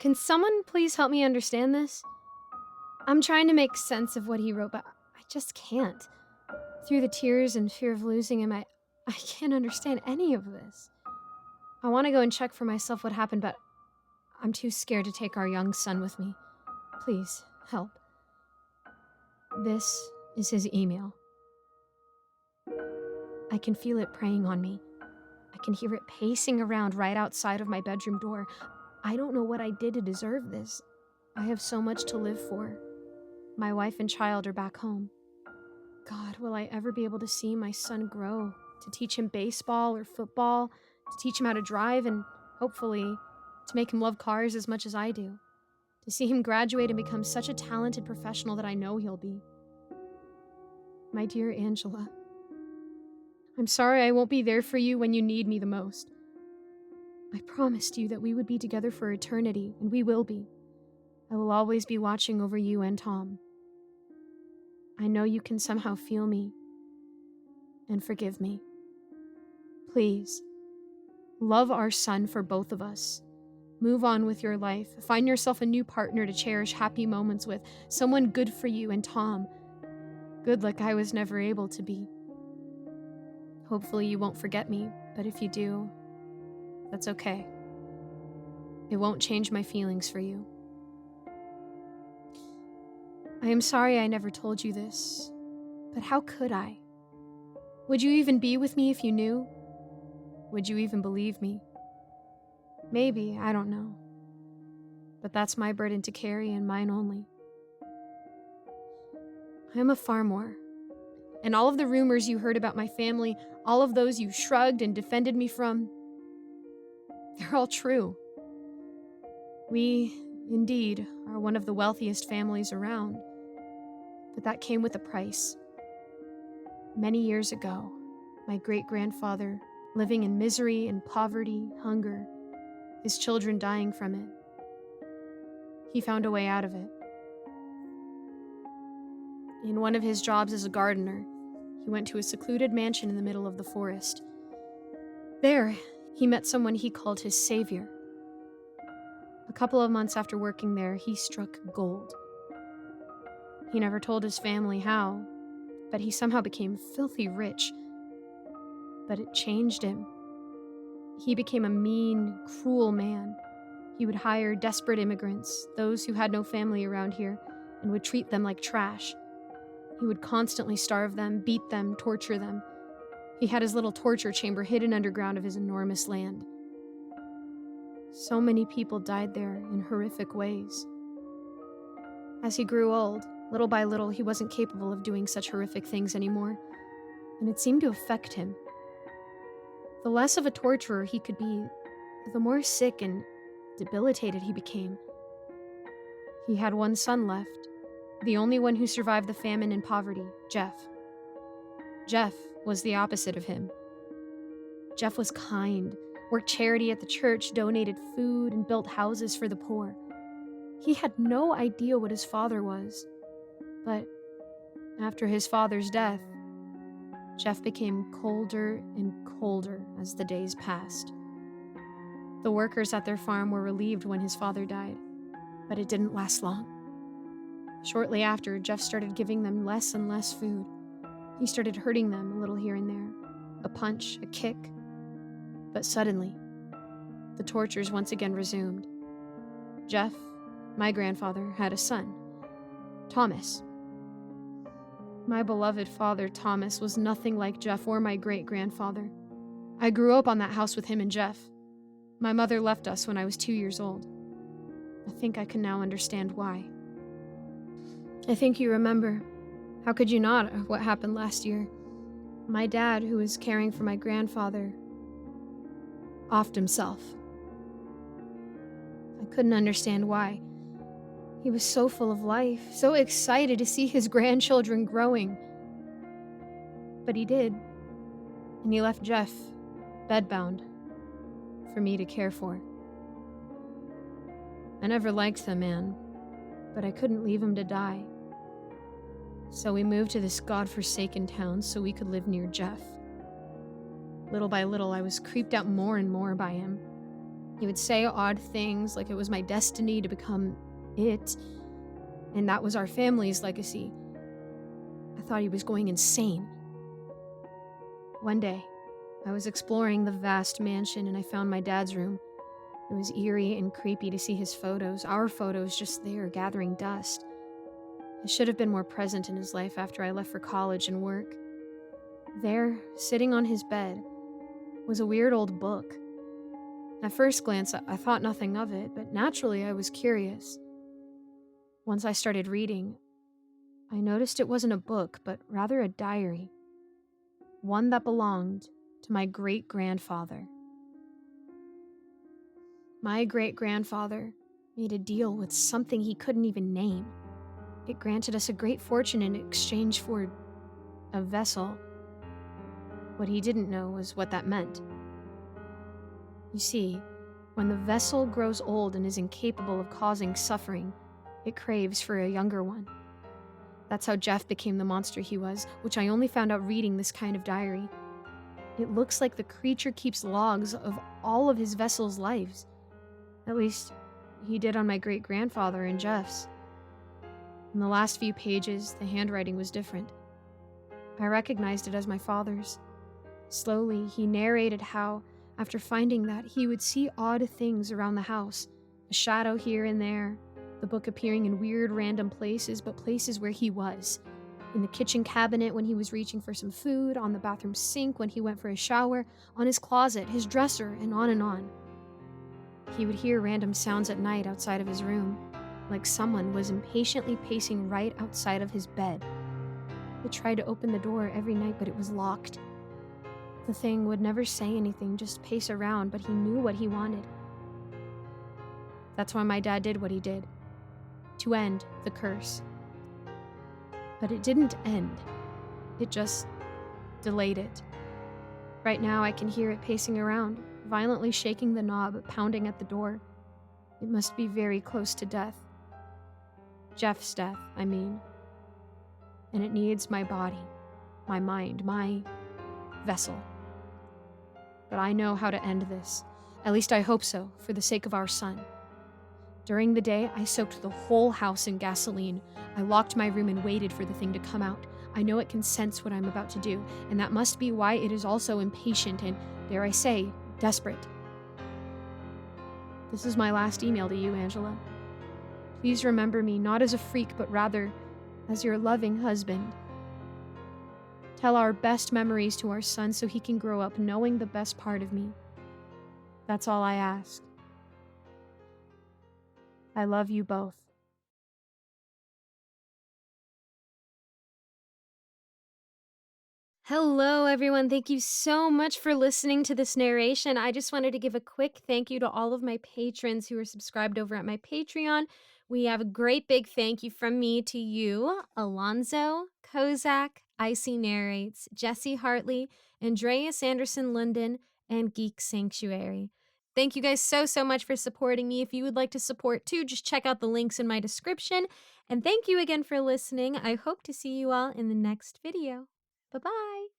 Can someone please help me understand this? I'm trying to make sense of what he wrote, but I just can't. Through the tears and fear of losing him, I can't understand any of this. I want to go and check for myself what happened, but I'm too scared to take our young son with me. Please, help. This is his email. I can feel it preying on me. I can hear it pacing around right outside of my bedroom door. I don't know what I did to deserve this. I have so much to live for. My wife and child are back home. God, will I ever be able to see my son grow, to teach him baseball or football, to teach him how to drive, and hopefully to make him love cars as much as I do, to see him graduate and become such a talented professional that I know he'll be. My dear Angela, I'm sorry I won't be there for you when you need me the most. I promised you that we would be together for eternity, and we will be. I will always be watching over you and Tom. I know you can somehow feel me and forgive me. Please, love our son for both of us. Move on with your life. Find yourself a new partner to cherish happy moments with, someone good for you and Tom. Good like I was never able to be. Hopefully you won't forget me, but if you do, that's okay. It won't change my feelings for you. I am sorry I never told you this, but how could I? Would you even be with me if you knew? Would you even believe me? Maybe, I don't know. But that's my burden to carry and mine only. I am a Farmore, and all of the rumors you heard about my family, all of those you shrugged and defended me from, they're all true. We, indeed, are one of the wealthiest families around, but that came with a price. Many years ago, my great-grandfather, living in misery and poverty, hunger, his children dying from it, he found a way out of it. In one of his jobs as a gardener, he went to a secluded mansion in the middle of the forest. There, he met someone he called his savior. A couple of months after working there, he struck gold. He never told his family how, but he somehow became filthy rich. But it changed him. He became a mean, cruel man. He would hire desperate immigrants, those who had no family around here, and would treat them like trash. He would constantly starve them, beat them, torture them. He had his little torture chamber hidden underground of his enormous land. So many people died there in horrific ways. As he grew old, little by little, he wasn't capable of doing such horrific things anymore, and it seemed to affect him. The less of a torturer he could be, the more sick and debilitated he became. He had one son left, the only one who survived the famine and poverty, Jeff. Jeff was the opposite of him. Jeff was kind, worked charity at the church, donated food, and built houses for the poor. He had no idea what his father was, but after his father's death, Jeff became colder and colder as the days passed. The workers at their farm were relieved when his father died, but it didn't last long. Shortly after, Jeff started giving them less and less food. He started hurting them a little here and there, a punch, a kick. But suddenly, the tortures once again resumed. Jeff, my grandfather, had a son, Thomas. My beloved father, Thomas, was nothing like Jeff or my great-grandfather. I grew up on that house with him and Jeff. My mother left us when I was 2 years old. I think I can now understand why. I think you remember. How could you not, of what happened last year? My dad, who was caring for my grandfather, offed himself. I couldn't understand why. He was so full of life, so excited to see his grandchildren growing. But he did, and he left Jeff bedbound for me to care for. I never liked the man, but I couldn't leave him to die. So we moved to this godforsaken town so we could live near Jeff. Little by little, I was creeped out more and more by him. He would say odd things like it was my destiny to become it, and that was our family's legacy. I thought he was going insane. One day, I was exploring the vast mansion and I found my dad's room. It was eerie and creepy to see his photos, our photos just there gathering dust. I should have been more present in his life after I left for college and work. There, sitting on his bed, was a weird old book. At first glance, I thought nothing of it, but naturally I was curious. Once I started reading, I noticed it wasn't a book, but rather a diary. One that belonged to my great-grandfather. My great-grandfather made a deal with something he couldn't even name. It granted us a great fortune in exchange for a vessel. What he didn't know was what that meant. You see, when the vessel grows old and is incapable of causing suffering, it craves for a younger one. That's how Jeff became the monster he was, which I only found out reading this kind of diary. It looks like the creature keeps logs of all of his vessel's lives. At least, he did on my great-grandfather and Jeff's. In the last few pages, the handwriting was different. I recognized it as my father's. Slowly, he narrated how, after finding that, he would see odd things around the house, a shadow here and there, the book appearing in weird random places, but places where he was. In the kitchen cabinet when he was reaching for some food, on the bathroom sink when he went for a shower, on his closet, his dresser, and on and on. He would hear random sounds at night outside of his room, like someone was impatiently pacing right outside of his bed. He tried to open the door every night, but it was locked. The thing would never say anything, just pace around, but he knew what he wanted. That's why my dad did what he did, to end the curse. But it didn't end. It just delayed it. Right now, I can hear it pacing around, violently shaking the knob, pounding at the door. It must be very close to death. Jeff's death, I mean. And it needs my body, my mind, my vessel. But I know how to end this. At least I hope so, for the sake of our son. During the day, I soaked the whole house in gasoline. I locked my room and waited for the thing to come out. I know it can sense what I'm about to do, and that must be why it is also impatient and, dare I say, desperate. This is my last email to you, Angela. Please remember me not as a freak, but rather as your loving husband. Tell our best memories to our son so he can grow up knowing the best part of me. That's all I ask. I love you both. Hello, everyone. Thank you so much for listening to this narration. I just wanted to give a quick thank you to all of my patrons who are subscribed over at my Patreon. We have a great big thank you from me to you, Alonzo, Kozak, Icy Narrates, Jesse Hartley, Andreas Anderson London, and Geek Sanctuary. Thank you guys so much for supporting me. If you would like to support too, just check out the links in my description. And thank you again for listening. I hope to see you all in the next video. Bye-bye.